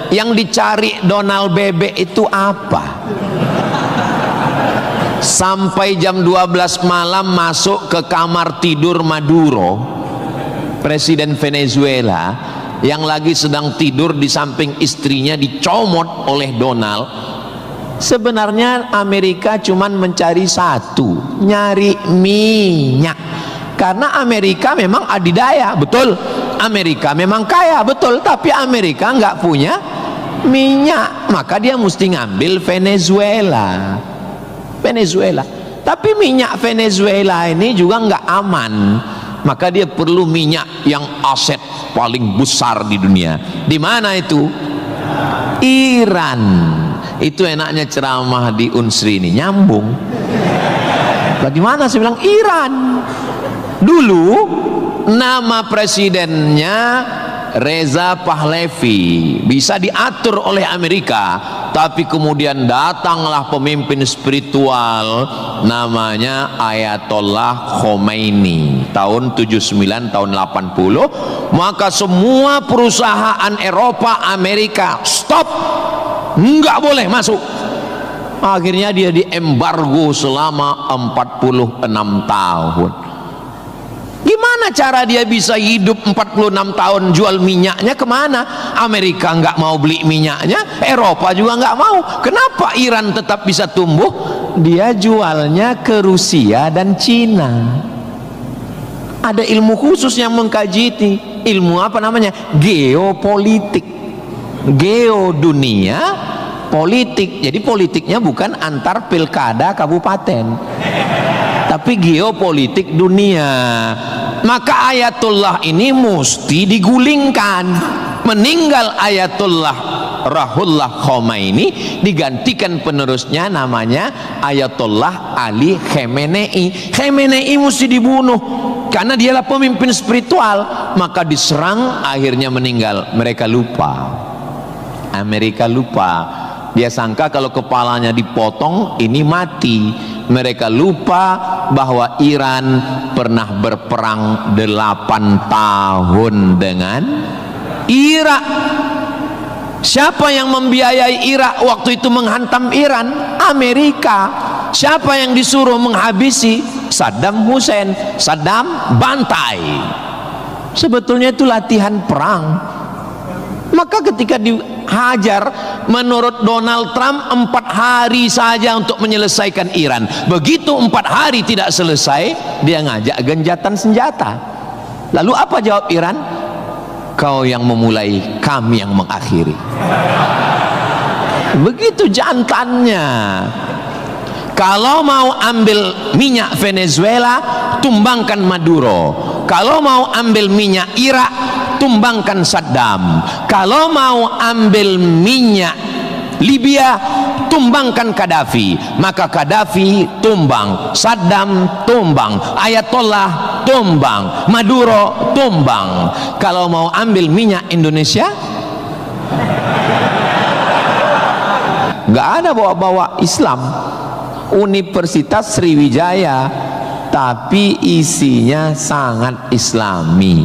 Yang dicari Donald Bebek itu apa? Sampai jam 12 malam masuk ke kamar tidur Maduro, presiden Venezuela, yang lagi sedang tidur di samping istrinya dicomot oleh Donald. Sebenarnya Amerika cuman mencari satu, nyari minyak. Karena Amerika memang adidaya, betul. Amerika memang kaya, betul. Tapi Amerika nggak punya minyak, maka dia mesti ngambil Venezuela. Tapi minyak Venezuela ini juga nggak aman, maka dia perlu minyak yang aset paling besar di dunia. Di mana itu? Iran. Itu enaknya ceramah di Unsri ini, nyambung. Bagaimana saya bilang Iran? Dulu nama presidennya Reza Pahlavi, bisa diatur oleh Amerika, tapi kemudian datanglah pemimpin spiritual namanya Ayatollah Khomeini tahun 79 tahun 80, maka semua perusahaan Eropa, Amerika stop, nggak boleh masuk. Akhirnya dia diembargo selama 46 tahun. Gimana cara dia bisa hidup 46 tahun? Jual minyaknya kemana? Amerika nggak mau beli minyaknya, Eropa juga nggak mau. Kenapa Iran tetap bisa tumbuh? Dia jualnya ke Rusia dan Cina. Ada ilmu khusus yang mengkaji ini. Ilmu apa namanya? Geopolitik. Geo dunia, politik. Jadi politiknya bukan antar pilkada kabupaten, tapi geopolitik dunia. Maka Ayatullah ini mesti digulingkan. Meninggal Ayatullah Ruhollah Khomeini, digantikan penerusnya namanya Ayatollah Ali Khamenei. Khamenei mesti dibunuh karena dialah pemimpin spiritual, maka diserang, akhirnya meninggal. Mereka lupa, Amerika lupa. Dia sangka kalau kepalanya dipotong ini mati. Mereka lupa bahwa Iran pernah berperang 8 tahun dengan Irak. Siapa yang membiayai Irak waktu itu menghantam Iran? Amerika. Siapa yang disuruh menghabisi? Saddam Hussein. Saddam bantai. Sebetulnya itu latihan perang. Maka ketika dihajar, menurut Donald Trump 4 hari saja untuk menyelesaikan Iran. Begitu 4 hari tidak selesai, dia ngajak genjatan senjata. Lalu apa jawab Iran? Kau yang memulai, kami yang mengakhiri. Begitu jantannya. Kalau mau ambil minyak Venezuela, tumbangkan Maduro. Kalau mau ambil minyak Irak, tumbangkan Saddam. Kalau mau ambil minyak Libya, tumbangkan Gaddafi. Maka Gaddafi tumbang, Saddam tumbang, Ayatollah tumbang, Maduro tumbang. Kalau mau ambil minyak Indonesia, nggak ada bawa-bawa Islam. Universitas Sriwijaya, tapi isinya sangat Islami.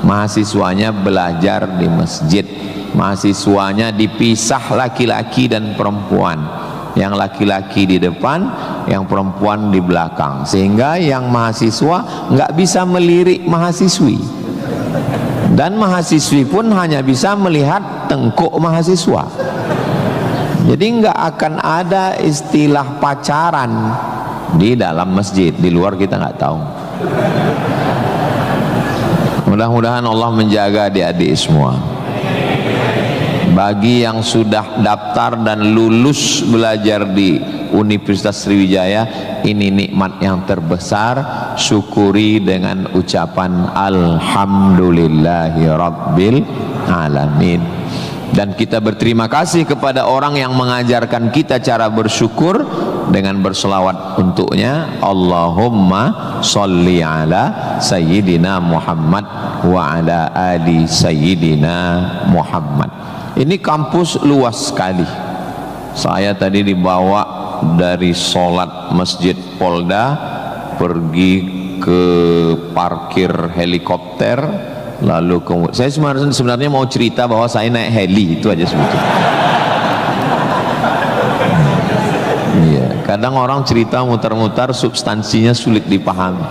Mahasiswanya belajar di masjid, mahasiswanya dipisah laki-laki dan perempuan, yang laki-laki di depan, yang perempuan di belakang, sehingga yang mahasiswa nggak bisa melirik mahasiswi, dan mahasiswi pun hanya bisa melihat tengkuk mahasiswa. Jadi nggak akan ada istilah pacaran di dalam masjid, di luar kita nggak tahu. Mudah-mudahan Allah menjaga adik-adik semua. Bagi yang sudah daftar dan lulus belajar di Universitas Sriwijaya, ini nikmat yang terbesar. Syukuri dengan ucapan Alhamdulillahi Rabbil Alamin. Dan kita berterima kasih kepada orang yang mengajarkan kita cara bersyukur dengan berselawat untuknya. Allahumma sholli ala Sayyidina Muhammad wa ala ali Sayyidina Muhammad. Ini kampus luas sekali. Saya tadi dibawa dari sholat Masjid Polda, pergi ke parkir helikopter, Lalu saya sebenarnya mau cerita bahwa saya naik heli, itu aja sebetulnya. Iya, kadang orang cerita mutar-mutar substansinya sulit dipahami.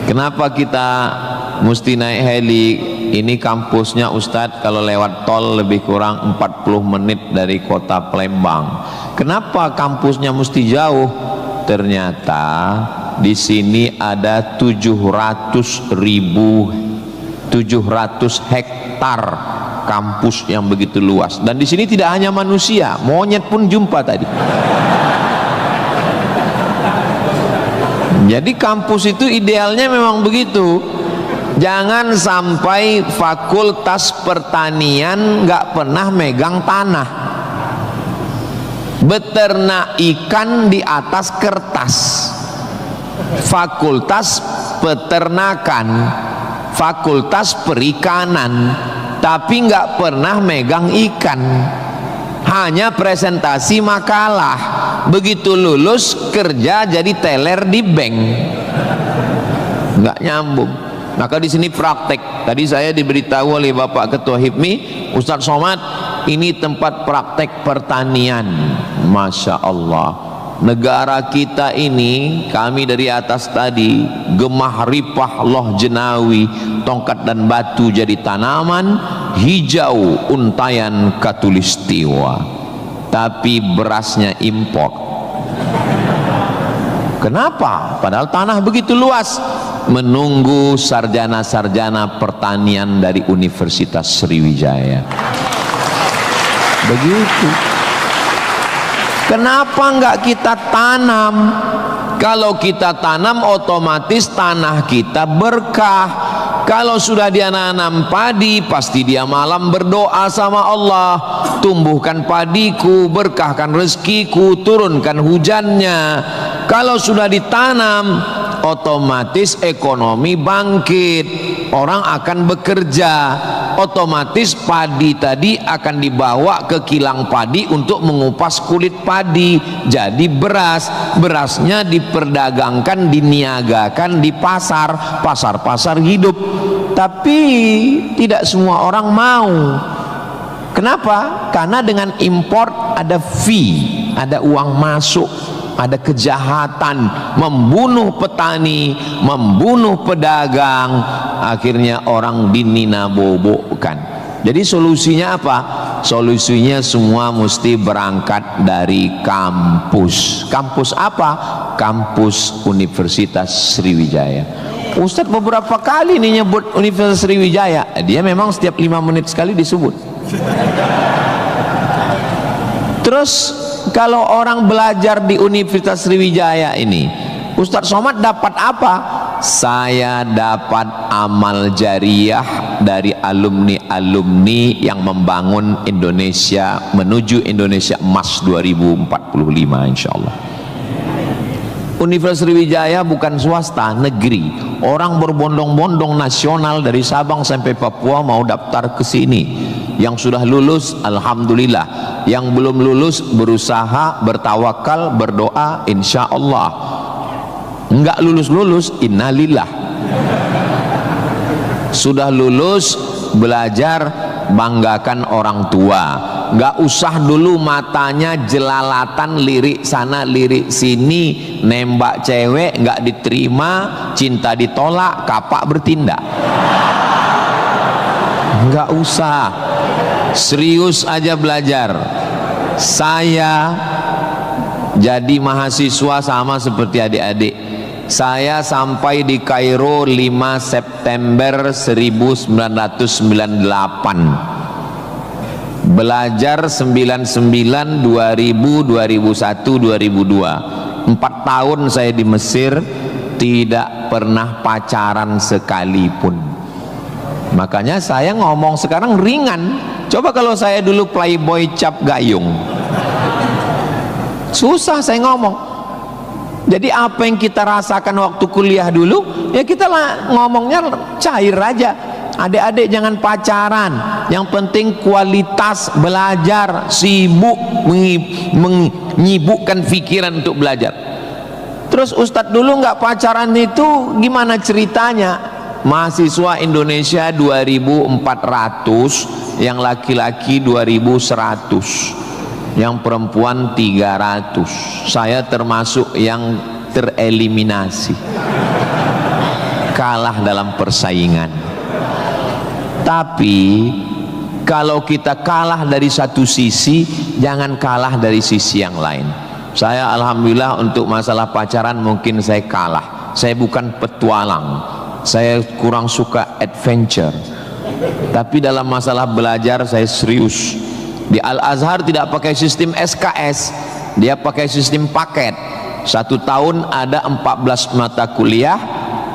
Kenapa kita mesti naik heli? Ini kampusnya Ustadz kalau lewat tol lebih kurang 40 menit dari kota Palembang. Kenapa kampusnya mesti jauh? Ternyata di sini ada 700 hektar kampus yang begitu luas, dan di sini tidak hanya manusia, monyet pun jumpa tadi. Jadi kampus itu idealnya memang begitu. Jangan sampai fakultas pertanian nggak pernah megang tanah, beternak ikan di atas kertas. Fakultas peternakan, fakultas perikanan, tapi nggak pernah megang ikan, hanya presentasi makalah. Begitu lulus kerja jadi teller di bank, nggak nyambung. Maka di sini praktek. Tadi saya diberitahu oleh Bapak Ketua HIPMI, Ustadz Somad, ini tempat praktek pertanian. Masya Allah, negara kita ini, kami dari atas tadi, gemah ripah loh jenawi, tongkat dan batu jadi tanaman, hijau untayan katulistiwa, tapi berasnya impor. Kenapa? Padahal tanah begitu luas. Menunggu sarjana-sarjana pertanian dari Universitas Sriwijaya. Begitu. Kenapa enggak kita tanam? Kalau kita tanam otomatis tanah kita berkah. Kalau sudah dia nanam padi, pasti dia malam berdoa sama Allah, tumbuhkan padiku, berkahkan rezekiku, turunkan hujannya. Kalau sudah ditanam, otomatis ekonomi bangkit, orang akan bekerja, otomatis padi tadi akan dibawa ke kilang padi untuk mengupas kulit padi jadi beras. Berasnya diperdagangkan, diniagakan di pasar-pasar hidup. Tapi tidak semua orang mau. Kenapa? Karena dengan import ada fee, ada uang masuk, ada kejahatan, membunuh petani, membunuh pedagang, akhirnya orang dininabobokan. Jadi solusinya apa? Solusinya semua mesti berangkat dari kampus. Kampus apa? Kampus Universitas Sriwijaya. Ustadz beberapa kali nih nyebut Universitas Sriwijaya, dia memang setiap 5 menit sekali disebut. Terus kalau orang belajar di Universitas Sriwijaya ini, Ustadz Somad dapat apa? Saya dapat amal jariah dari alumni-alumni yang membangun Indonesia menuju Indonesia Emas 2045 insyaallah. Universitas Sriwijaya bukan swasta, negeri. Orang berbondong-bondong nasional dari Sabang sampai Papua mau daftar ke sini. Yang sudah lulus alhamdulillah, yang belum lulus berusaha, bertawakal, berdoa, insya Allah. Enggak lulus innalillah. Sudah lulus, belajar, banggakan orang tua. Enggak usah dulu matanya jelalatan, lirik sana lirik sini, nembak cewek enggak diterima, cinta ditolak, kapak bertindak. Enggak usah, serius aja belajar. Saya jadi mahasiswa sama seperti adik-adik. Saya sampai di Kairo 5 September 1998. Belajar 99, 2000, 2001, 2002. 4 tahun saya di Mesir, tidak pernah pacaran sekalipun. Makanya saya ngomong sekarang ringan. Coba kalau saya dulu playboy cap gayung, susah saya ngomong. Jadi apa yang kita rasakan waktu kuliah dulu, ya kita ngomongnya cair aja. Adik-adik jangan pacaran, yang penting kualitas belajar, sibuk menyibukkan pikiran untuk belajar. Terus Ustadz dulu nggak pacaran itu gimana ceritanya? mahasiswa Indonesia 2.400, yang laki-laki 2.100, yang perempuan 300. Saya termasuk yang tereliminasi, kalah dalam persaingan. Tapi kalau kita kalah dari satu sisi, jangan kalah dari sisi yang lain. Saya alhamdulillah untuk masalah pacaran mungkin saya kalah. Saya bukan petualang, saya kurang suka adventure. Tapi dalam masalah belajar saya serius. Di Al-Azhar tidak pakai sistem SKS, dia pakai sistem paket. 1 tahun ada 14 mata kuliah,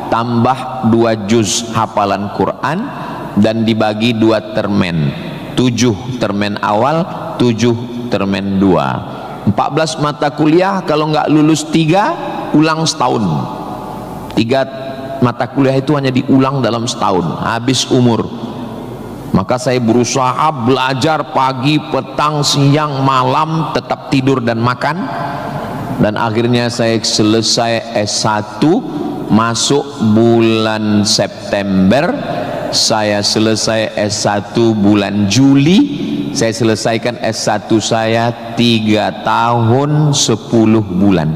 tambah 2 juz hafalan Quran, dan dibagi 2 termen, 7 termen awal, 7 termen 2. 14 mata kuliah, kalau nggak lulus 3, ulang setahun. 3 mata kuliah itu hanya diulang dalam setahun, habis umur. Maka saya berusaha belajar pagi, petang, siang, malam, tetap tidur dan makan. Dan akhirnya saya selesai S1, masuk bulan September. Saya selesai S1 bulan Juli. Saya selesaikan S1 saya 3 tahun 10 bulan.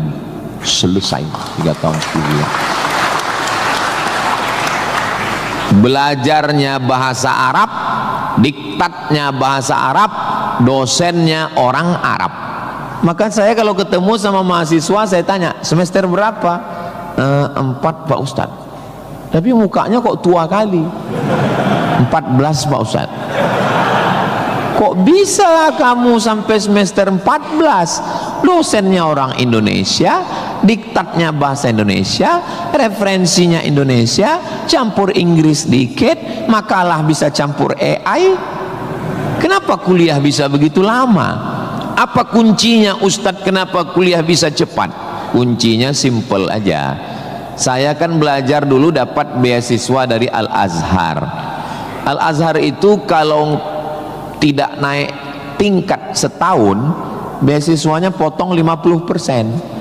Selesai 3 tahun 10 bulan. Belajarnya bahasa Arab, diktatnya bahasa Arab, dosennya orang Arab. Maka saya kalau ketemu sama mahasiswa, saya tanya, semester berapa? 4 Pak Ustadz. Tapi mukanya kok tua kali. 14 Pak Ustadz. Kok bisa kamu sampai semester 14? Dosennya orang Indonesia, diktatnya bahasa Indonesia, referensinya Indonesia, campur Inggris dikit, makalah bisa campur AI. Kenapa kuliah bisa begitu lama? Apa kuncinya Ustadz, kenapa kuliah bisa cepat? Kuncinya simple aja. Saya kan belajar dulu dapat beasiswa dari Al-Azhar. Al-Azhar itu kalau tidak naik tingkat setahun, beasiswanya potong 50%.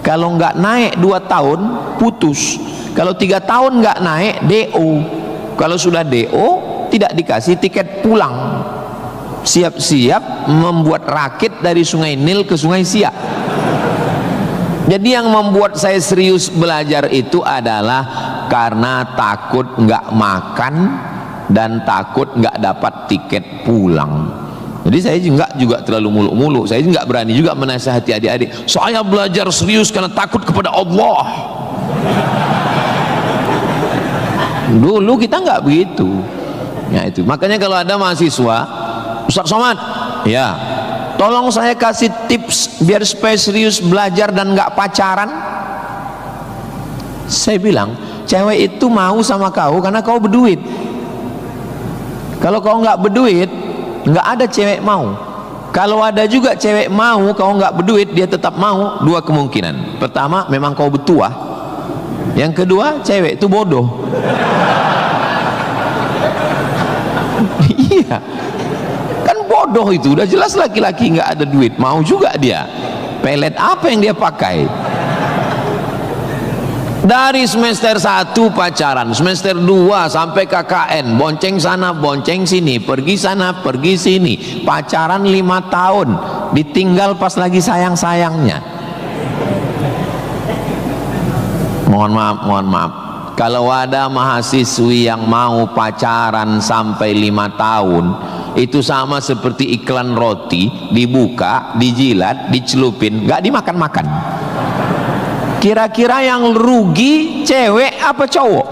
Kalau nggak naik 2 tahun, putus. Kalau 3 tahun nggak naik, DO. Kalau sudah DO, tidak dikasih tiket pulang. Siap-siap membuat rakit dari Sungai Nil ke Sungai Siak. Jadi yang membuat saya serius belajar itu adalah karena takut nggak makan dan takut nggak dapat tiket pulang. Jadi saya juga terlalu muluk-muluk. Saya nggak berani juga menasihati adik-adik. Saya belajar serius karena takut kepada Allah. Dulu kita nggak begitu. Ya itu. Makanya kalau ada mahasiswa, Ustaz Somad, ya, tolong saya kasih tips biar supaya serius belajar dan nggak pacaran. Saya bilang, cewek itu mau sama kau karena kau berduit. Kalau kau nggak berduit, nggak ada cewek mau. Kalau ada juga cewek mau, kau nggak berduit, dia tetap mau. 2 kemungkinan. Pertama, memang kau bertuah. Yang kedua, cewek itu bodoh. Iya, kan bodoh itu. Udah jelas laki-laki nggak ada duit, mau juga dia. Pelet apa yang dia pakai? Dari semester 1 pacaran, semester 2 sampai KKN, bonceng sana bonceng sini, pergi sana pergi sini, pacaran 5 tahun, ditinggal pas lagi sayang-sayangnya. Mohon maaf, kalau ada mahasiswi yang mau pacaran sampai 5 tahun, itu sama seperti iklan roti, dibuka, dijilat, dicelupin, nggak dimakan-makan. Kira-kira yang rugi cewek apa cowok?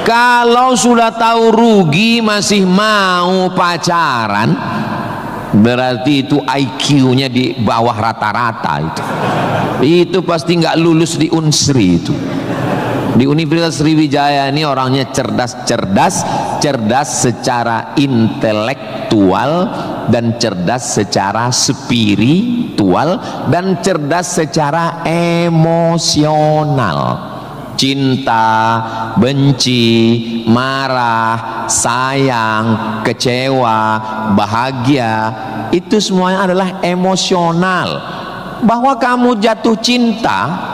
Kalau sudah tahu rugi masih mau pacaran, berarti itu IQ-nya di bawah rata-rata itu. Itu pasti nggak lulus di Unsri itu. Di Universitas Sriwijaya ini orangnya cerdas secara intelektual dan cerdas secara spiritual dan cerdas secara emosional. Cinta, benci, marah, sayang, kecewa, bahagia, itu semuanya adalah emosional. bahwa kamu jatuh cinta.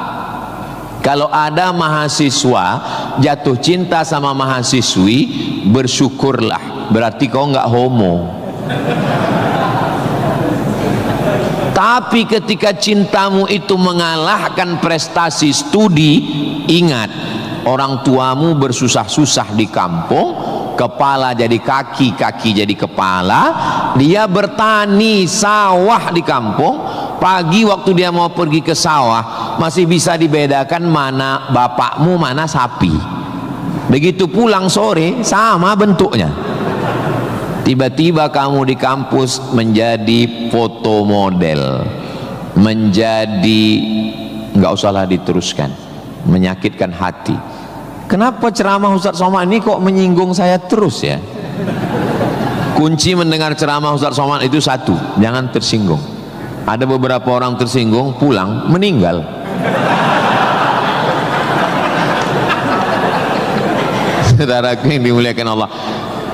Kalau ada mahasiswa jatuh cinta sama mahasiswi, bersyukurlah, berarti kau nggak homo. Tapi ketika cintamu itu mengalahkan prestasi studi, ingat, orang tuamu bersusah-susah di kampung, kepala jadi kaki, kaki jadi kepala, dia bertani sawah di kampung. Pagi waktu dia mau pergi ke sawah, masih bisa dibedakan mana bapakmu, mana sapi. Begitu pulang sore, sama bentuknya. Tiba-tiba kamu di kampus menjadi foto model, menjadi, nggak usahlah diteruskan, menyakitkan hati. Kenapa ceramah Ustaz Somad ini kok menyinggung saya terus ya? Kunci mendengar ceramah Ustaz Somad itu satu, jangan tersinggung. Ada beberapa orang tersinggung, pulang meninggal. Saudaraku yang dimuliakan Allah,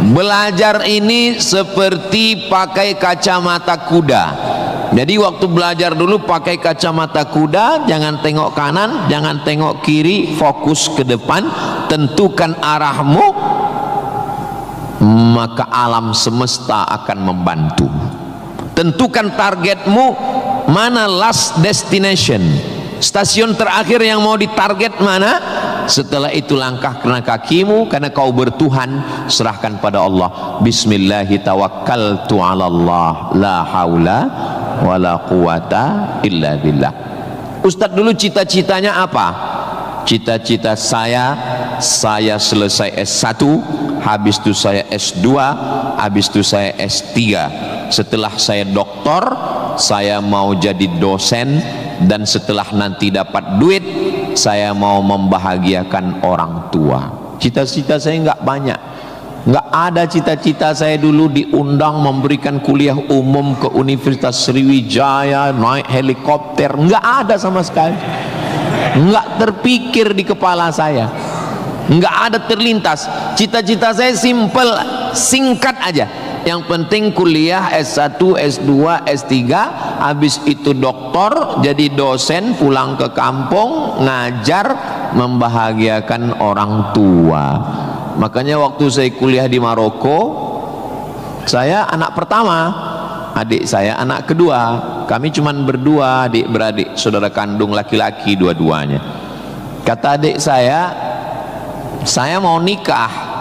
belajar ini seperti pakai kacamata kuda. Jadi waktu belajar dulu pakai kacamata kuda, jangan tengok kanan, jangan tengok kiri, fokus ke depan, tentukan arahmu, maka alam semesta akan membantu. Tentukan targetmu, mana last destination, stasiun terakhir yang mau ditarget mana. Setelah itu langkah kena kakimu, karena kau bertuhan, serahkan pada Allah. Bismillahi tawakkaltu ala Allah, la haula wala quwata illa billah. Ustadz dulu cita-citanya apa? Cita-cita saya selesai S1, habis itu saya S2, habis itu saya S3. Setelah saya doktor, saya mau jadi dosen, dan setelah nanti dapat duit, saya mau membahagiakan orang tua. Cita-cita saya nggak banyak. Nggak ada cita-cita saya dulu diundang memberikan kuliah umum ke Universitas Sriwijaya, naik helikopter, nggak ada sama sekali. Nggak terpikir di kepala saya, nggak ada terlintas. Cita-cita saya simple, singkat aja. Yang penting kuliah S1, S2, S3, habis itu doktor, jadi dosen, pulang ke kampung, ngajar, membahagiakan orang tua. Makanya waktu saya kuliah di Maroko, saya anak pertama, adik saya anak kedua. Kami cuma berdua adik beradik, saudara kandung laki-laki dua-duanya. Kata adik saya mau nikah.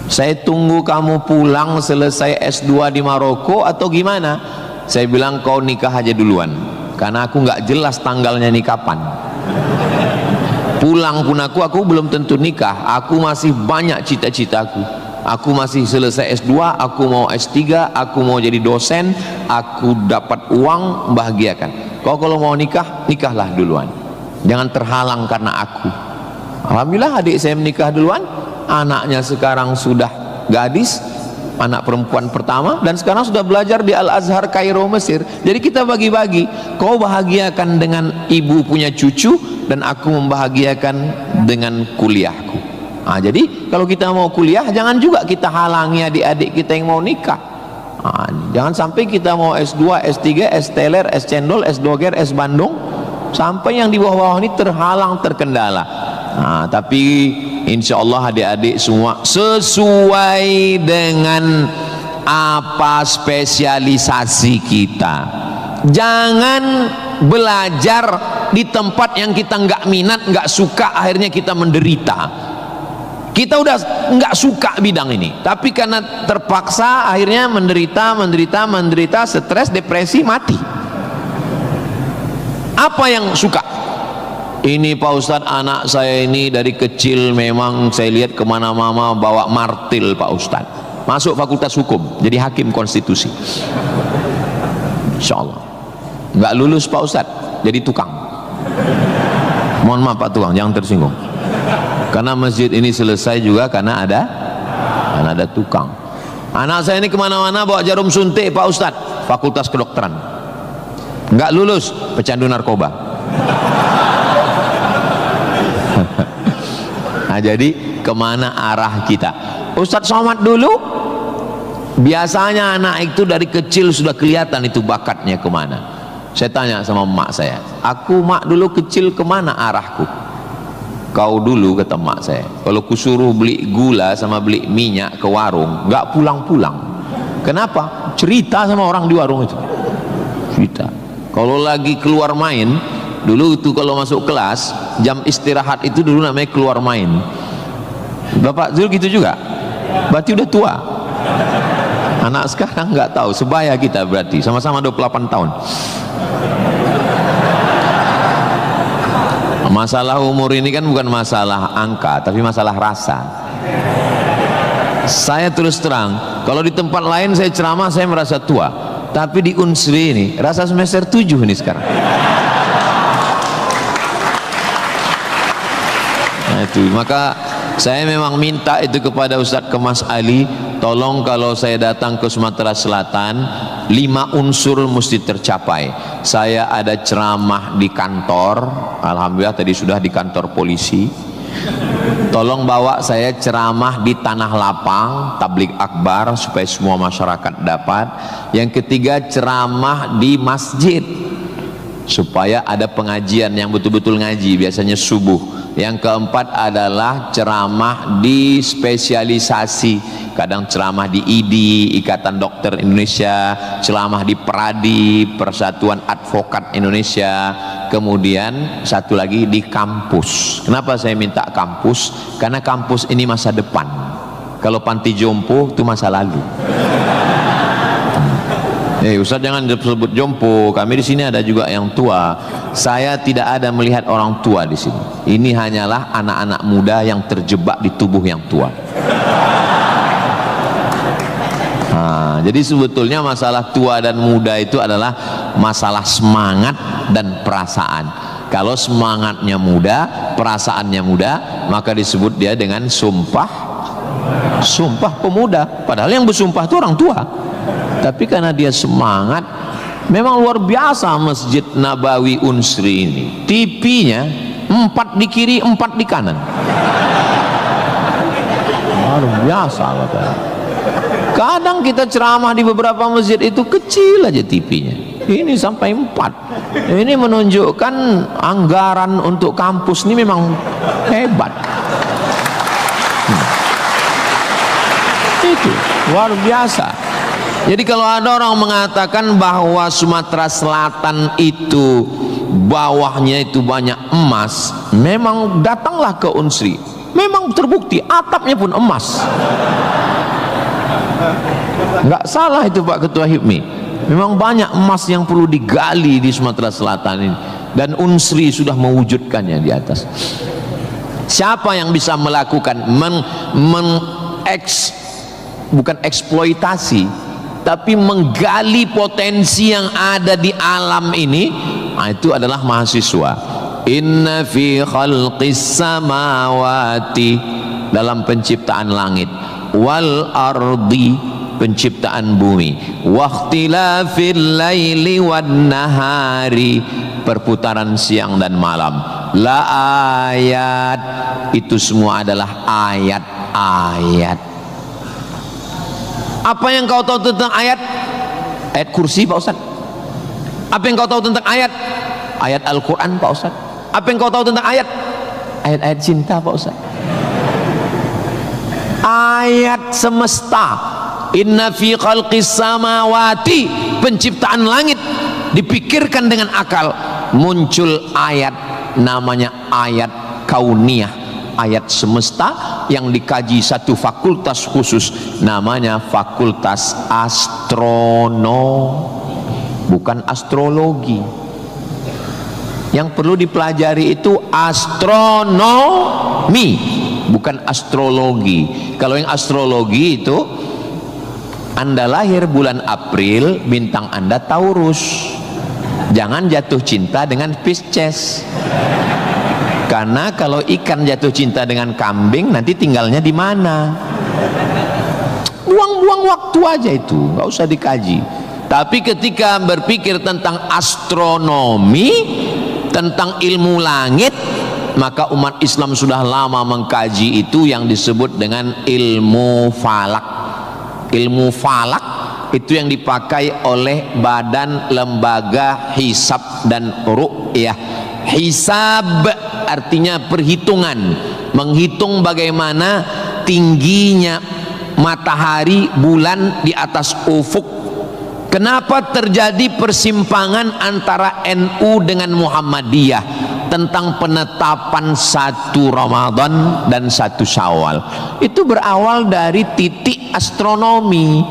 Saya tunggu kamu pulang selesai S2 di Maroko atau gimana? Saya bilang kau nikah aja duluan, karena aku nggak jelas tanggalnya nih kapan. Pulang pun aku belum tentu nikah. Aku masih banyak cita-citaku. Aku masih selesai S2, aku mau S3, aku mau jadi dosen, aku dapat uang, membahagiakan. Kau kalau mau nikah, nikahlah duluan, jangan terhalang karena aku. Alhamdulillah adik saya menikah duluan. Anaknya sekarang sudah gadis, anak perempuan pertama, dan sekarang sudah belajar di Al-Azhar Kairo Mesir. Jadi kita bagi-bagi, kau bahagiakan dengan ibu punya cucu, dan aku membahagiakan dengan kuliahku. Nah, jadi kalau kita mau kuliah, jangan juga kita halangi adik-adik kita yang mau nikah. Nah, jangan sampai kita mau S2, S3, S teler, S cendol, S doger, S bandung, sampai yang di bawah-bawah ini terhalang, terkendala. Nah, tapi insya Allah adik-adik semua sesuai dengan apa spesialisasi kita. Jangan belajar di tempat yang kita nggak minat, nggak suka, akhirnya kita menderita. Kita udah nggak suka bidang ini, tapi karena terpaksa akhirnya menderita, stres, depresi, mati. Apa yang suka? Ini Pak Ustadz, anak saya ini dari kecil memang saya lihat kemana-mana bawa martil Pak Ustadz. Masuk fakultas hukum, jadi hakim konstitusi. Insya Allah. Nggak lulus Pak Ustadz, jadi tukang. Mohon maaf Pak tukang, jangan tersinggung. Karena masjid ini selesai juga karena ada tukang. Anak saya ini kemana-mana bawa jarum suntik Pak Ustadz, fakultas kedokteran. Nggak lulus, pecandu narkoba. Nah, jadi kemana arah kita? Ustadz Somad dulu biasanya anak itu dari kecil sudah kelihatan itu bakatnya kemana. Saya tanya sama emak saya, aku mak dulu kecil kemana arahku? Kau dulu, kata emak saya, kalau kusuruh beli gula sama beli minyak ke warung, nggak pulang-pulang. Kenapa? Cerita sama orang di warung itu. Cerita. Kalau lagi keluar main, dulu itu kalau masuk kelas, jam istirahat itu dulu namanya keluar main. Bapak dulu gitu juga? Berarti udah tua. Anak sekarang nggak tahu, sebaya kita berarti, sama-sama 28 tahun. Masalah umur ini kan bukan masalah angka, tapi masalah rasa. Saya terus terang, kalau di tempat lain saya ceramah saya merasa tua, tapi di Unsri ini rasa semester 7 ini sekarang. Nah itu, maka saya memang minta itu kepada Ustadz Kemas Ali, tolong kalau saya datang ke Sumatera Selatan 5 unsur mesti tercapai. Saya ada ceramah di kantor, alhamdulillah tadi sudah di kantor polisi. Tolong bawa saya ceramah di tanah lapang, tablik akbar supaya semua masyarakat dapat. Yang ketiga, ceramah di masjid supaya ada pengajian yang betul-betul ngaji, biasanya subuh. Yang keempat adalah ceramah di spesialisasi, kadang ceramah di IDI, Ikatan Dokter Indonesia, ceramah di PERADI, Persatuan Advokat Indonesia, kemudian satu lagi di kampus. Kenapa saya minta kampus? Karena kampus ini masa depan. Kalau panti jompo itu masa lalu. Ustaz jangan disebut jompo, kami di sini ada juga yang tua. Saya tidak ada melihat orang tua di sini. Ini hanyalah anak-anak muda yang terjebak di tubuh yang tua. Nah, jadi sebetulnya masalah tua dan muda itu adalah masalah semangat dan perasaan. Kalau semangatnya muda, perasaannya muda, maka disebut dia dengan sumpah pemuda. Padahal yang bersumpah itu orang tua. Tapi karena dia semangat, memang luar biasa Masjid Nabawi Unsri ini. TV-nya 4 di kiri, 4 di kanan. Luar biasa katanya. Kadang kita ceramah di beberapa masjid itu kecil aja TV-nya. Ini sampai 4. Ini menunjukkan anggaran untuk kampus ini memang hebat. Itu luar biasa. Jadi kalau ada orang mengatakan bahwa Sumatera Selatan itu bawahnya itu banyak emas, memang datanglah ke Unsri, memang terbukti atapnya pun emas. Nggak salah itu Pak Ketua HIPMI, memang banyak emas yang perlu digali di Sumatera Selatan ini, dan Unsri sudah mewujudkannya di atas. Siapa yang bisa melakukan bukan eksploitasi, tapi menggali potensi yang ada di alam ini, nah itu adalah mahasiswa. Inna fi khalqis samawati, dalam penciptaan langit, wal ardi, penciptaan bumi, wakhtilafil laili wan nahari, perputaran siang dan malam, la ayat, itu semua adalah ayat-ayat. Apa yang kau tahu tentang ayat? Ayat kursi Pak Ustaz. Apa yang kau tahu tentang ayat? Ayat Al-Quran Pak Ustaz. Apa yang kau tahu tentang ayat? Ayat-ayat cinta Pak Ustaz. Ayat semesta. Inna fi khalqis samawati, penciptaan langit, dipikirkan dengan akal, muncul ayat, namanya ayat kauniyah, ayat semesta yang dikaji satu fakultas khusus, namanya fakultas astronomi, bukan astrologi. Yang perlu dipelajari itu astronomi, bukan astrologi. Kalau yang astrologi itu, Anda lahir bulan April, bintang Anda Taurus, jangan jatuh cinta dengan Pisces. Karena kalau ikan jatuh cinta dengan kambing, nanti tinggalnya di mana? Buang-buang waktu aja itu, nggak usah dikaji. Tapi ketika berpikir tentang astronomi, tentang ilmu langit, maka umat Islam sudah lama mengkaji itu yang disebut dengan ilmu falak. Ilmu falak itu yang dipakai oleh Badan Lembaga Hisab dan Ru'yah. Hisab artinya perhitungan, menghitung bagaimana tingginya matahari, bulan di atas ufuk. Kenapa terjadi persimpangan antara NU dengan Muhammadiyah tentang penetapan 1 Ramadan dan 1 Syawal? Itu berawal dari titik astronomi.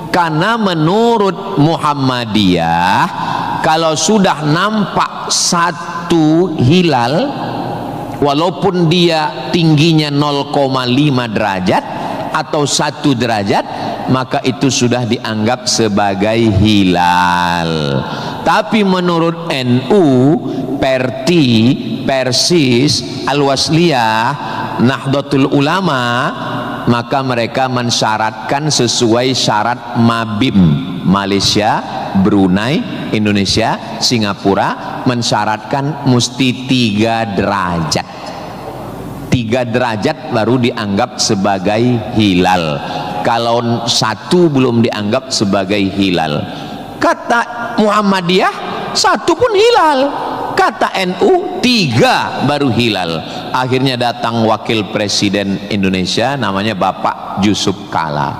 Karena menurut Muhammadiyah, kalau sudah nampak 1 hilal, walaupun dia tingginya 0,5 derajat atau 1 derajat, maka itu sudah dianggap sebagai hilal. Tapi menurut NU, Perti, Persis, Al-Wasliyah, Nahdlatul Ulama, maka mereka mensyaratkan sesuai syarat Mabim. Malaysia, Brunei, Indonesia, Singapura mensyaratkan mesti 3 derajat. 3 derajat baru dianggap sebagai hilal. Kalau 1 belum dianggap sebagai hilal. Kata Muhammadiyah 1 pun hilal, kata NU 3 baru hilal. Akhirnya datang wakil presiden Indonesia namanya Bapak Yusuf Kala.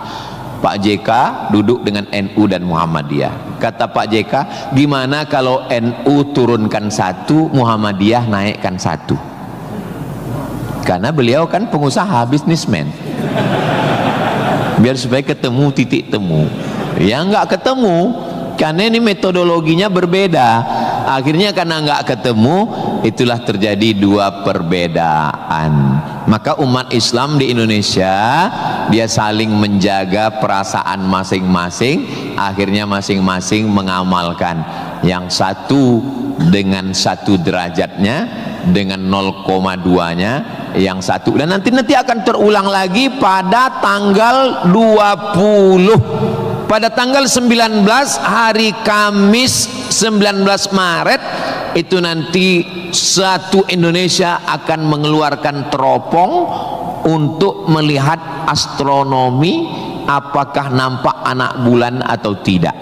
Pak JK duduk dengan NU dan Muhammadiyah. Kata Pak JK, gimana kalau NU turunkan 1, Muhammadiyah naikkan 1? Karena beliau kan pengusaha, bisnismen, biar supaya ketemu titik temu. Ya nggak ketemu, karena ini metodologinya berbeda. Akhirnya karena nggak ketemu, itulah terjadi 2 perbedaan. Maka umat Islam di Indonesia, dia saling menjaga perasaan masing-masing. Akhirnya masing-masing mengamalkan. Yang 1 dengan 1 derajatnya, dengan 0,2-nya, yang 1. Dan nanti akan terulang lagi pada tanggal 20. Pada tanggal 19 hari Kamis 19 Maret itu nanti satu Indonesia akan mengeluarkan teropong untuk melihat astronomi, apakah nampak anak bulan atau tidak.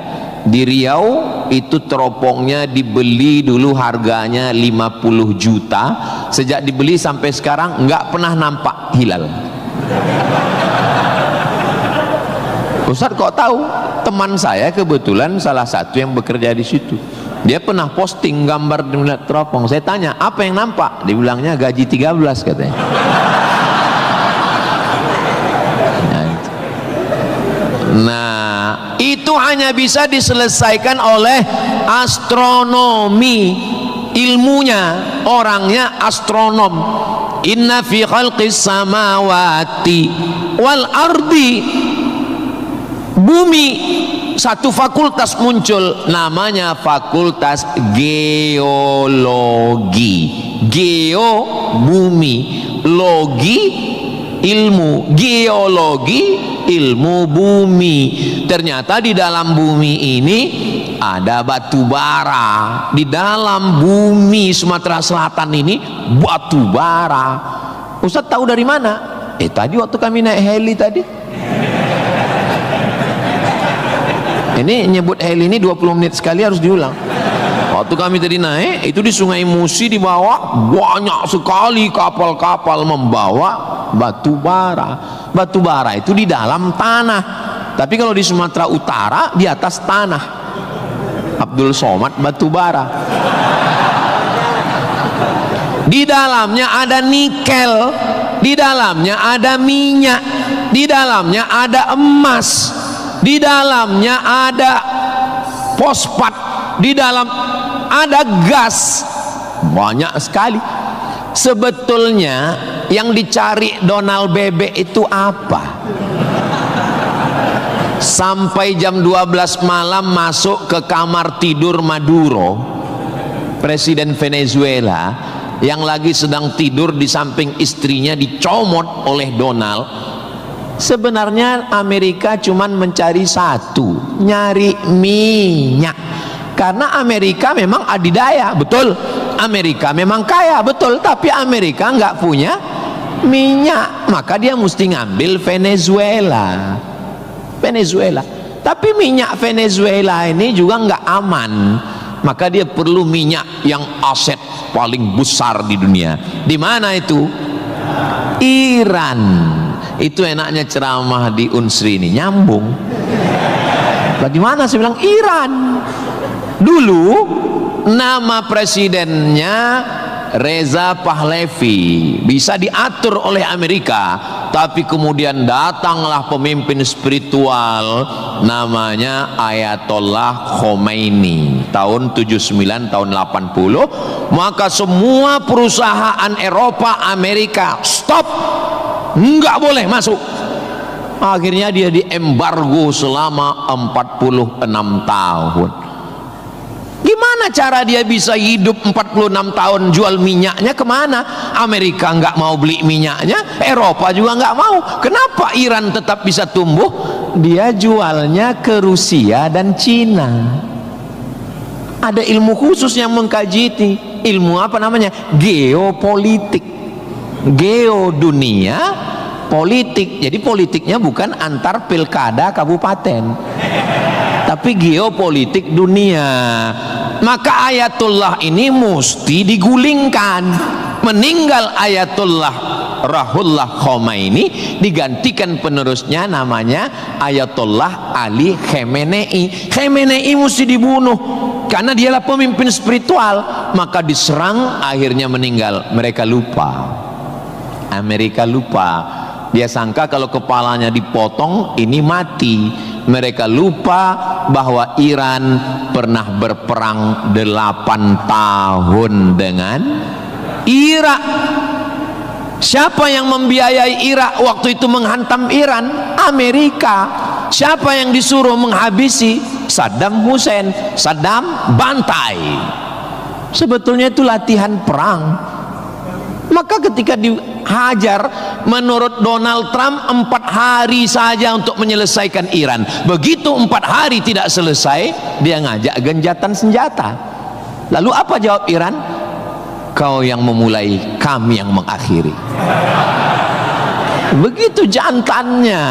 Di Riau itu teropongnya dibeli dulu harganya 50 juta. Sejak dibeli sampai sekarang nggak pernah nampak hilal. Ustaz kok tahu? Teman saya kebetulan salah satu yang bekerja di situ. Dia pernah posting gambar melihat teropong. Saya tanya, apa yang nampak? Dibilangnya gaji 13 katanya. Nah, itu hanya bisa diselesaikan oleh astronomi. Ilmunya, orangnya astronom. Inna fi khalqis samawati wal ardi, bumi. Satu fakultas muncul, namanya fakultas geologi. Geo bumi, logi ilmu, geologi ilmu bumi. Ternyata di dalam bumi ini ada batu bara. Di dalam bumi Sumatera Selatan ini batu bara. Ustaz tahu dari mana? Tadi waktu kami naik heli tadi. Ini nyebut heli ini 20 menit sekali harus diulang. Waktu kami tadi naik, itu di Sungai Musi di bawah banyak sekali kapal-kapal membawa batu bara. Batu bara itu di dalam tanah. Tapi kalau di Sumatera Utara di atas tanah. Abdul Somad batu bara. Di dalamnya ada nikel, di dalamnya ada minyak, di dalamnya ada emas, di dalamnya ada fosfat, di dalam ada gas, banyak sekali. Sebetulnya yang dicari Donald Bebek itu apa? Sampai jam 12 malam masuk ke kamar tidur Maduro, presiden Venezuela, yang lagi sedang tidur di samping istrinya dicomot oleh Donald. Sebenarnya Amerika cuman mencari satu, nyari minyak. Karena Amerika memang adidaya, betul. Amerika memang kaya, betul. Tapi Amerika nggak punya minyak, maka dia mesti ngambil Venezuela. Tapi minyak Venezuela ini juga nggak aman, maka dia perlu minyak yang aset paling besar di dunia. Di mana itu? Iran. Itu enaknya ceramah di Unsri ini, nyambung. Bagaimana saya bilang Iran? Dulu nama presidennya Reza Pahlavi, bisa diatur oleh Amerika, tapi kemudian datanglah pemimpin spiritual namanya Ayatollah Khomeini tahun 79 tahun 80, maka semua perusahaan Eropa, Amerika stop, nggak boleh masuk. Akhirnya dia diembargo selama 46 tahun. Gimana cara dia bisa hidup 46 tahun? Jual minyaknya kemana? Amerika nggak mau beli minyaknya, Eropa juga nggak mau. Kenapa Iran tetap bisa tumbuh? Dia jualnya ke Rusia dan Cina. Ada ilmu khusus yang mengkaji ini. Ilmu apa namanya? Geopolitik. Geo dunia, politik. Jadi politiknya bukan antar pilkada kabupaten, tapi geopolitik dunia. Maka Ayatullah ini mesti digulingkan. Meninggal Ayatullah Ruhollah Khomeini, digantikan penerusnya namanya Ayatollah Ali Khamenei. Khamenei mesti dibunuh karena dialah pemimpin spiritual, maka diserang, akhirnya meninggal. Mereka lupa, Amerika lupa. Dia sangka kalau kepalanya dipotong ini mati. Mereka lupa bahwa Iran pernah berperang 8 tahun dengan Irak. Siapa yang membiayai Irak waktu itu menghantam Iran? Amerika. Siapa yang disuruh menghabisi? Saddam Hussein. Saddam bantai. Sebetulnya itu latihan perang. Maka ketika dihajar, menurut Donald Trump 4 hari saja untuk menyelesaikan Iran. Begitu 4 hari tidak selesai, dia ngajak genjatan senjata. Lalu apa jawab Iran? Kau yang memulai, kami yang mengakhiri. Begitu jantannya.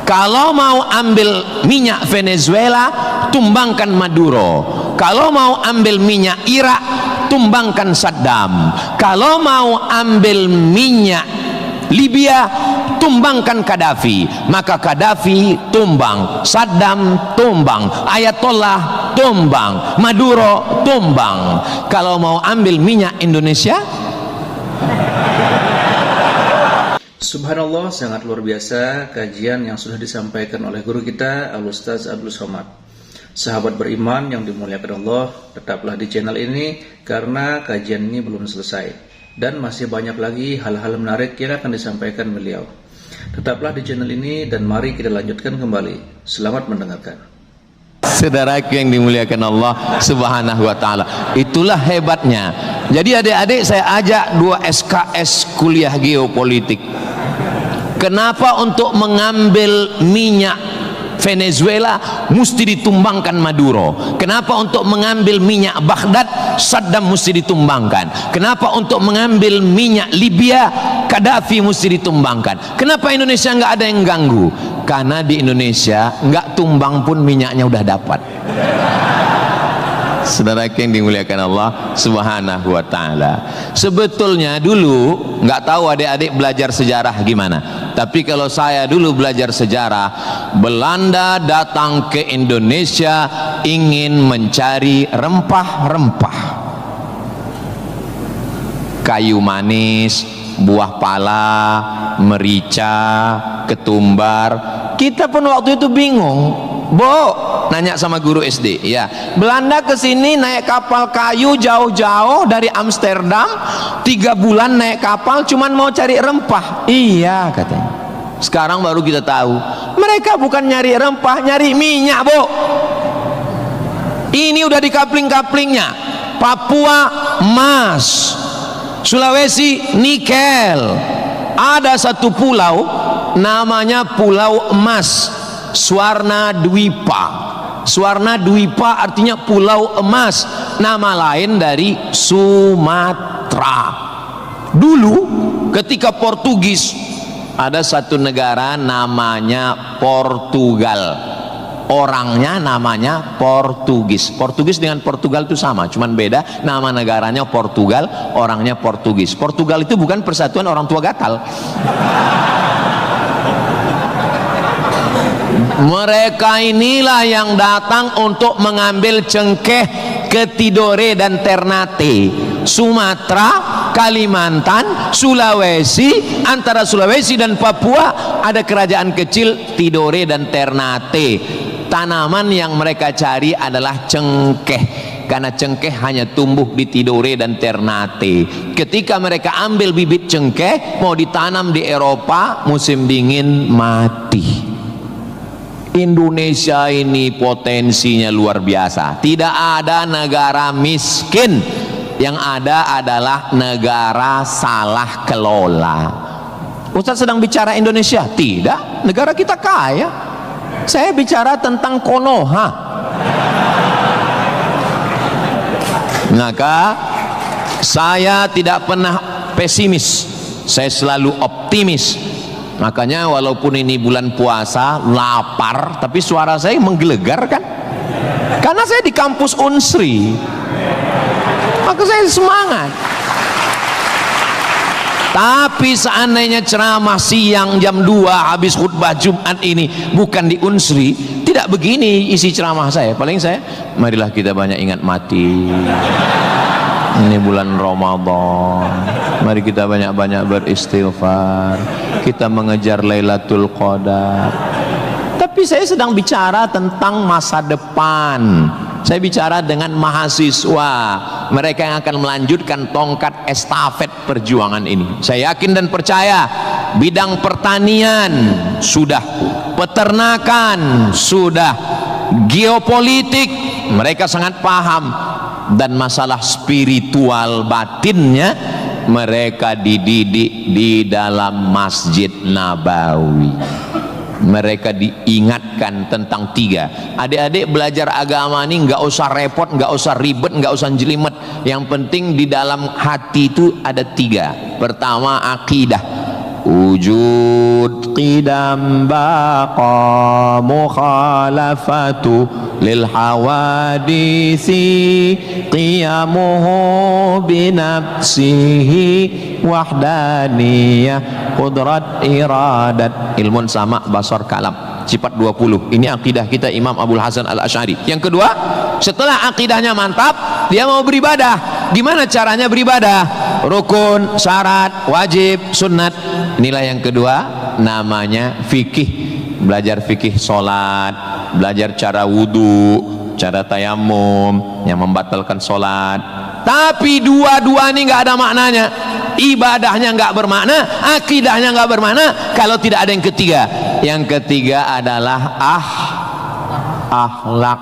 Kalau mau ambil minyak Venezuela, tumbangkan Maduro. Kalau mau ambil minyak Irak, tumbangkan Saddam. Kalau mau ambil minyak Libya, tumbangkan Gaddafi. Maka Gaddafi tumbang, Saddam tumbang, Ayatollah tumbang, Maduro tumbang. Kalau mau ambil minyak Indonesia, subhanallah, sangat luar biasa kajian yang sudah disampaikan oleh guru kita Al-Ustaz Abdul Somad. Sahabat beriman yang dimuliakan Allah, tetaplah di channel ini karena kajian ini belum selesai dan masih banyak lagi hal-hal menarik yang akan disampaikan beliau. Tetaplah di channel ini dan mari kita lanjutkan kembali. Selamat mendengarkan. saudaraku yang dimuliakan Allah Subhanahu wa taala. Itulah hebatnya. Jadi adik-adik, saya ajak 2 SKS kuliah geopolitik. Kenapa untuk mengambil minyak Venezuela mesti ditumbangkan Maduro? Kenapa untuk mengambil minyak Baghdad Saddam mesti ditumbangkan? Kenapa untuk mengambil minyak Libya Gaddafi mesti ditumbangkan? Kenapa Indonesia nggak ada yang ganggu? Karena di Indonesia nggak tumbang pun minyaknya udah dapat. Saudara yang dimuliakan Allah Subhanahu wa taala. Sebetulnya dulu nggak tahu adik-adik belajar sejarah gimana. Tapi kalau saya dulu belajar sejarah, Belanda datang ke Indonesia ingin mencari rempah-rempah. Kayu manis, buah pala, merica, ketumbar. Kita pun waktu itu bingung. Nanya sama guru SD, ya, Belanda kesini naik kapal kayu jauh-jauh dari Amsterdam, 3 bulan naik kapal cuman mau cari rempah. Iya katanya. Sekarang baru kita tahu mereka bukan nyari rempah, nyari minyak. Ini udah di kapling-kaplingnya. Papua emas, Sulawesi nikel. Ada satu pulau namanya Pulau Emas, Swarna Dwipa. Swarna Dwipa artinya pulau emas, nama lain dari Sumatera. Dulu ketika Portugis, ada satu negara namanya Portugal. orangnya namanya Portugis. Portugis dengan Portugal itu sama, cuman beda nama negaranya Portugal, orangnya Portugis. Portugal itu bukan persatuan orang tua gatal. Mereka inilah yang datang untuk mengambil cengkeh ke Tidore dan Ternate, Sumatera, Kalimantan, Sulawesi. Antara Sulawesi dan Papua ada kerajaan kecil Tidore dan Ternate. Tanaman yang mereka cari adalah cengkeh, karena cengkeh hanya tumbuh di Tidore dan Ternate. Ketika mereka ambil bibit cengkeh mau ditanam di Eropa, musim dingin mati. Indonesia ini potensinya luar biasa. Tidak ada negara miskin, yang ada adalah negara salah kelola. Ustaz sedang bicara Indonesia? Tidak, negara kita kaya. Saya bicara tentang Konoha. Maka saya tidak pernah pesimis, saya selalu optimis. Makanya walaupun ini bulan puasa, lapar, tapi suara saya menggelegar kan? Karena saya di kampus Unsri, maka saya semangat. Tapi seandainya ceramah siang jam 2 habis khutbah Jumat ini bukan di Unsri, tidak begini isi ceramah saya. Paling saya, marilah kita banyak ingat mati. Ini bulan Ramadan, mari kita banyak-banyak beristighfar, kita mengejar Lailatul Qadar. Tapi saya sedang bicara tentang masa depan. Saya bicara dengan mahasiswa, mereka yang akan melanjutkan tongkat estafet perjuangan ini. Saya yakin dan percaya bidang pertanian sudah, peternakan sudah, geopolitik mereka sangat paham, dan masalah spiritual batinnya mereka dididik di dalam Masjid Nabawi. Mereka diingatkan tentang 3. Adik-adik belajar agama ini nggak usah repot, nggak usah ribet, nggak usah jelimet. Yang penting di dalam hati itu ada 3. Pertama, akidah. Wujud qidam baqa mukhalafatu lil hawadisi qiyamuhu binafsihi wahdaniyah qudrat iradat ilmun sama basar kalam sifat 20. Ini akidah kita Imam Abul Hasan Al-Asy'ari. Yang kedua, setelah akidahnya mantap, dia mau beribadah. Gimana caranya beribadah? Rukun, syarat, wajib, sunat. Inilah yang kedua, namanya fikih. Belajar fikih solat, belajar cara wudu, cara tayamum yang membatalkan solat. Tapi dua-dua ini nggak ada maknanya. Ibadahnya nggak bermakna, akidahnya nggak bermakna kalau tidak ada yang ketiga. Yang ketiga adalah akhlak,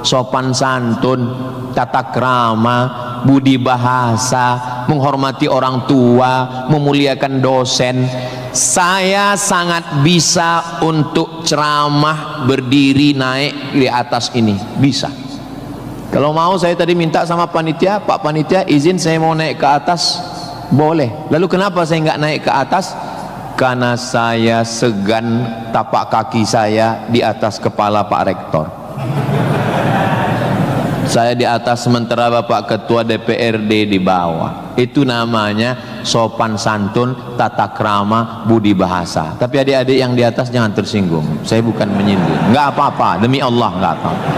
sopan santun, tata krama, budi bahasa, menghormati orang tua, memuliakan dosen. Saya sangat bisa untuk ceramah berdiri naik di atas ini, bisa. Kalau mau saya tadi minta sama panitia, Pak panitia izin saya mau naik ke atas, boleh. Lalu kenapa saya nggak naik ke atas? Karena saya segan tapak kaki saya di atas kepala Pak Rektor. Saya di atas sementara Bapak Ketua DPRD di bawah. Itu namanya sopan santun, tata krama, budi bahasa. Tapi adik-adik yang di atas jangan tersinggung. Saya bukan menyinggung. Nggak apa-apa, demi Allah nggak apa-apa.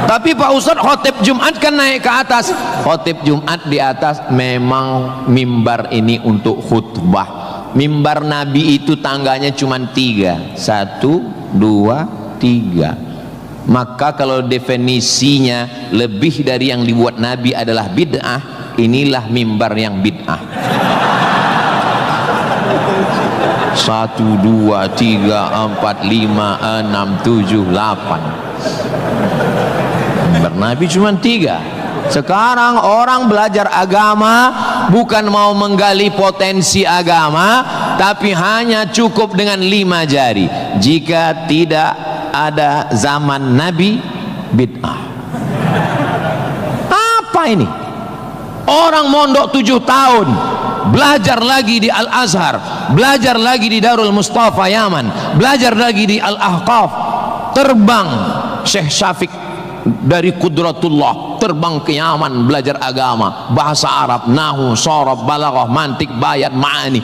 Tapi Pak Ustadz khotib Jumat kan naik ke atas. Khotib Jumat di atas memang mimbar ini untuk khutbah. Mimbar Nabi itu tangganya cuma 3. 1, 2, 3. Maka kalau definisinya lebih dari yang dibuat Nabi adalah bid'ah, inilah mimbar yang bid'ah. 1, 2, 3, 4, 5, 6, 7, 8. Mimbar Nabi cuma 3. Sekarang orang belajar agama bukan mau menggali potensi agama, tapi hanya cukup dengan 5 jari. Jika tidak ada zaman Nabi, bid'ah. Apa ini? Orang mondok 7 tahun, belajar lagi di Al-Azhar, belajar lagi di Darul Mustafa Yaman, belajar lagi di Al-Ahqaf. terbang Syekh Syafiq dari Qudratullah, terbang ke Yaman belajar agama, bahasa Arab, nahwu, sharaf, balaghah, mantik, bayat, ma'ani.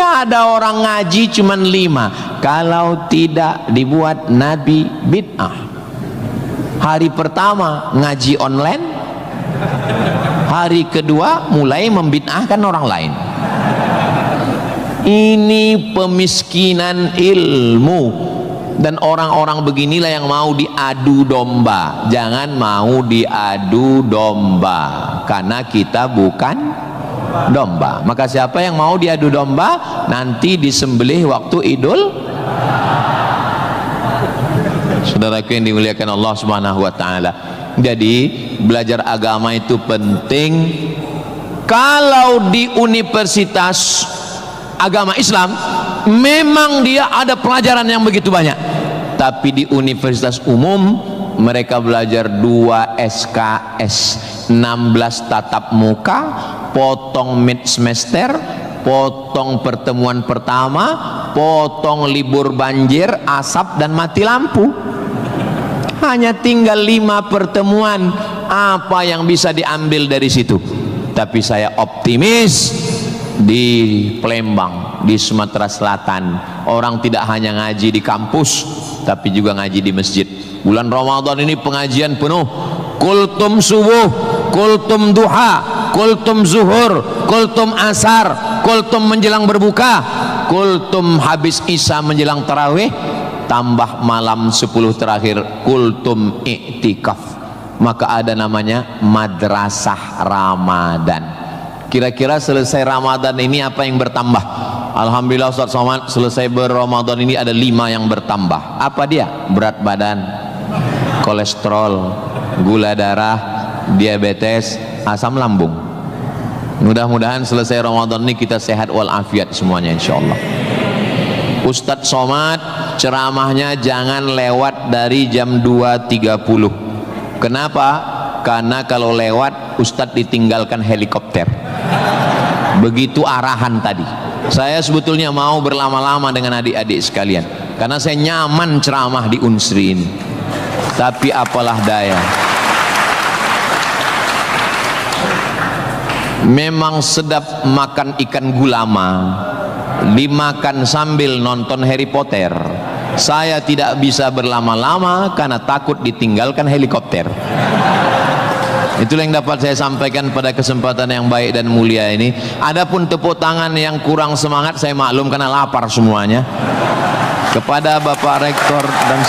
Ada orang ngaji cuman 5. Kalau tidak dibuat Nabi bid'ah. Hari pertama ngaji online, hari kedua mulai membid'ahkan orang lain. Ini pemiskinan ilmu, dan orang-orang beginilah yang mau diadu domba. Jangan mau diadu domba, karena kita bukan domba. Maka siapa yang mau diadu domba nanti disembelih waktu Idul. Saudaraku yang dimuliakan Allah Subhanahu wa taala. Jadi belajar agama itu penting. Kalau di universitas agama Islam memang dia ada pelajaran yang begitu banyak, tapi di universitas umum mereka belajar 2 SKS, 16 tatap muka, potong mid semester, potong pertemuan pertama, potong libur banjir, asap dan mati lampu. Hanya tinggal 5 pertemuan. Apa yang bisa diambil dari situ? Tapi saya optimis di Palembang, di Sumatera Selatan, orang tidak hanya ngaji di kampus tapi juga ngaji di masjid. Bulan Ramadan ini pengajian penuh, kultum subuh, kultum duha, kultum zuhur, kultum asar, kultum menjelang berbuka, kultum habis isya menjelang tarawih, tambah malam 10 terakhir kultum iktikaf. Maka ada namanya madrasah Ramadan. Kira-kira selesai Ramadan ini apa yang bertambah? Alhamdulillah Ustaz Somad, selesai berRamadan ini ada 5 yang bertambah. Apa dia? Berat badan, kolesterol, gula darah, diabetes, asam lambung. Mudah-mudahan selesai Ramadan ini kita sehat walafiat semuanya insyaallah. Ustadz Somad ceramahnya jangan lewat dari jam 2.30. Kenapa? Karena kalau lewat Ustadz ditinggalkan helikopter. Begitu arahan tadi. Saya sebetulnya mau berlama-lama dengan adik-adik sekalian, karena saya nyaman ceramah di Unsri ini. Tapi apalah daya, memang sedap makan ikan gulama, dimakan sambil nonton Harry Potter. Saya tidak bisa berlama-lama karena takut ditinggalkan helikopter. Itulah yang dapat saya sampaikan pada kesempatan yang baik dan mulia ini. Adapun tepuk tangan yang kurang semangat saya maklum karena lapar semuanya. Kepada Bapak Rektor dan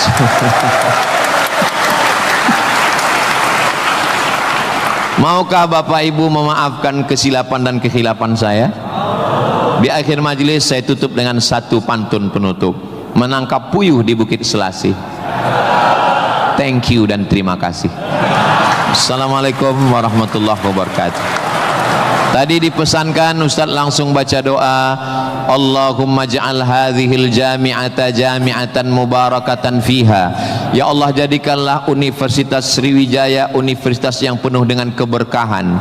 maukah Bapak Ibu memaafkan kesilapan dan kekhilafan saya? Di akhir majelis saya tutup dengan satu pantun penutup. Menangkap puyuh di Bukit Selasih. Thank you dan terima kasih. Assalamualaikum warahmatullahi wabarakatuh. Tadi dipesankan Ustaz langsung baca doa, Allahumma ja'al hadhil jami'ata jami'atan mubarakatan fiha. Ya Allah, jadikanlah Universitas Sriwijaya universitas yang penuh dengan keberkahan.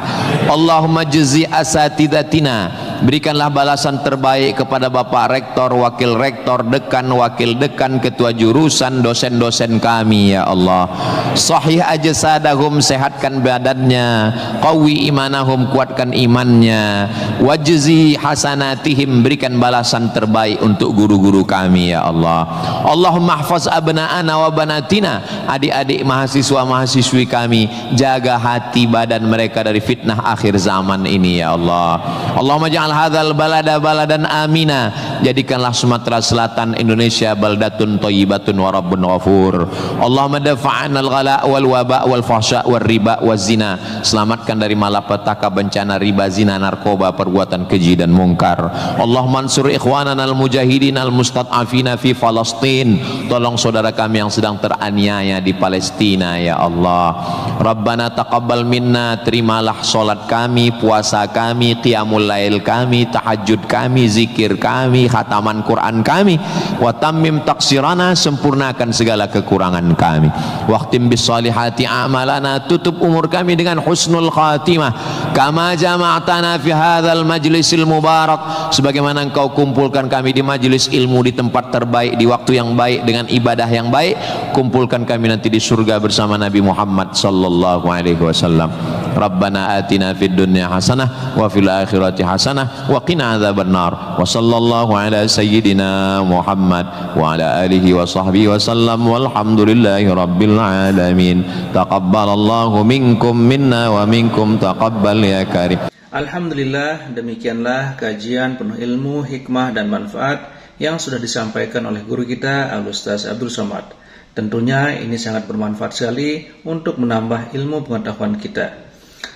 Allahumma jazi asatidatina, berikanlah balasan terbaik kepada Bapak Rektor, Wakil Rektor, Dekan, Wakil Dekan, Ketua Jurusan, dosen-dosen kami ya Allah. Sahih ajsadahum, sehatkan badannya, qawi imanahum, kuatkan imannya, wajzi hasanatihim, berikan balasan terbaik untuk guru-guru kami ya Allah. Allahumma hafaz abna'ana wa banatina, adik-adik mahasiswa mahasiswi kami, jaga hati badan mereka dari fitnah akhir zaman ini ya Allah. Allahumma ja'al hadzal balada baladan amina, jadikanlah Sumatera Selatan Indonesia baldatun thayyibatun wa rabbun ghafur. Allahumma dafa'anal ghala wal waba wal fahsya wal riba waz zina, selamatkan dari malapetaka, bencana riba, zina, narkoba, perbuatan keji dan mungkar. Allahumma ansur ikhwanana al mujahidin al mustad'afina fi Palestin, tolong saudara kami yang sedang teraniaya di Palestina ya Allah. Rabbana taqabbal minna, terimalah salat kami, puasa kami, qiyamul lail kami, kami, tahajud kami, zikir kami, khataman Quran kami. Wa tammim taqsirana, sempurnakan segala kekurangan kami. Waqtim bis salihati a'malana, tutup umur kami dengan husnul khatimah. Kama jama'tana fi hadzal majlisil mubarak, sebagaimana engkau kumpulkan kami di majlis ilmu, di tempat terbaik, di waktu yang baik, dengan ibadah yang baik. Kumpulkan kami nanti di surga bersama Nabi Muhammad sallallahu alaihi wasallam. Rabbana atina fid dunya hasanah wa fil akhirati hasanah wa qina adzabannar. Wa sallallahu ala sayyidina Muhammad wa ala alihi wa sahbihi wasallam, walhamdulillahi rabbil alamin. Taqabbalallahu minkum minna wa minkum taqabbal ya karim. Alhamdulillah, demikianlah kajian penuh ilmu, hikmah dan manfaat yang sudah disampaikan oleh guru kita Al-Ustaz Abdul Somad. Tentunya ini sangat bermanfaat sekali untuk menambah ilmu pengetahuan kita.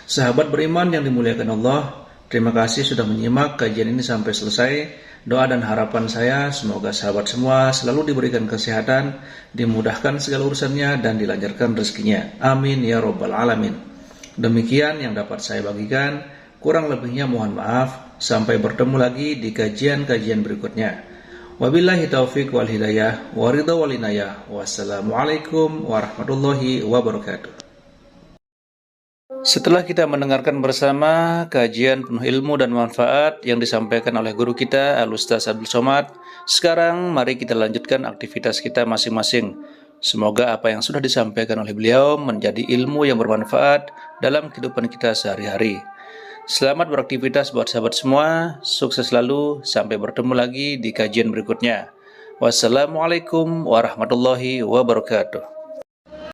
Sahabat beriman yang dimuliakan Allah, terima kasih sudah menyimak kajian ini sampai selesai. Doa dan harapan saya semoga sahabat semua selalu diberikan kesehatan, dimudahkan segala urusannya dan dilancarkan rezekinya. Amin ya rabbal alamin. Demikian yang dapat saya bagikan. Kurang lebihnya mohon maaf. Sampai bertemu lagi di kajian-kajian berikutnya. Wabillahi taufiq wal hidayah wa ridha wal inayah. Wassalamualaikum warahmatullahi wabarakatuh. Setelah kita mendengarkan bersama kajian penuh ilmu dan manfaat yang disampaikan oleh guru kita Al-Ustaz Abdul Somad, sekarang mari kita lanjutkan aktivitas kita masing-masing. Semoga apa yang sudah disampaikan oleh beliau menjadi ilmu yang bermanfaat dalam kehidupan kita sehari-hari. Selamat beraktivitas buat sahabat semua, sukses selalu, sampai bertemu lagi di kajian berikutnya. Wassalamualaikum warahmatullahi wabarakatuh.